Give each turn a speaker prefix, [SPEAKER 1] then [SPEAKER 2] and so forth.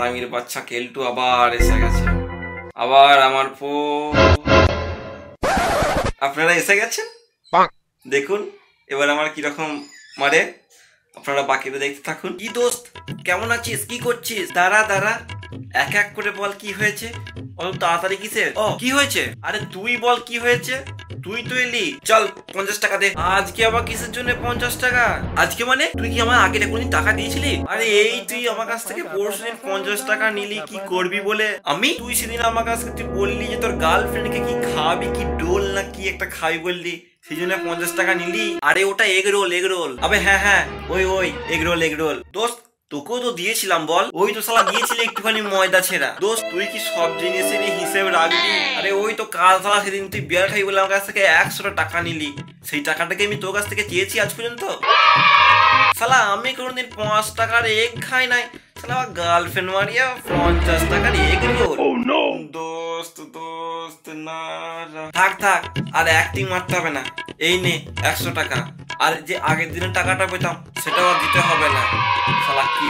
[SPEAKER 1] হারামির বাচ্চা কেলটু আবার এসে গেছে। আবার আমার আপনারা এসে গেছেন, দেখুন এবার আমার কিরকম মারে। আপনারা বাকিটা দেখতে থাকুন। কি দোস্ত, কেমন আছিস, কি করছিস? দাঁড়া দাঁড়া, এক এক করে বল কি হয়েছে। অত তাড়াতাড়ি কিসের? ও কি হয়েছে? আরে তুই বল কি হয়েছে, তুই তো এলি। চল 50 টাকা দে। আজকে আবার কিসের জন্য 50 টাকা? আজকে মানে তুই কি আমার আগে কোনদিন টাকা দিয়েছিলি? আরে এই তুই আমার কাছ থেকে পরশুদিন 50 টাকা নিলি কি করবি বলে। আমি? তুই সেদিন আমার কাছ থেকে তুই বললি যে তোর গার্লফ্রেন্ডকে কি খাওয়াবি, কি ডোল না কি একটা খাবি বললি, সেই জন্য 50 টাকা নিলি। আরে ওটা এগ রোল, এগ রোল। আবে হ্যাঁ হ্যাঁ ওই এগ রোল, এগ রোল। দোস্ত তোকেও তো দিয়েছিলাম বল, ওই তো শালা দিয়েছিলি একটুখানি ময়দা ছেঁড়া। দোস্ত তুই কি সব জিনিসেরই হিসেব রাখবি? আরে ওই তো কাল শালা সেদিন তুই বিয়ার খাই বলে আমার কাছ থেকে 100 টাকা নিলি, সেই টাকাটাকে আমি তোর কাছ থেকে চেয়েছি আজ পর্যন্ত। শালা আমি কোনোদিন 5 টাকার এগ খাই নাই, শালা গার্লফ্রেন্ড মারিয়া 50 টাকার এগ রোল। দোস্ত দোস্ত না, থাক থাক আর অ্যাক্টিং মারতে হবে না। এই নে 100 টাকা, আর যে আগের দিনের টাকাটা পেতাম সেটাও আর দিতে হবে না। শালা কি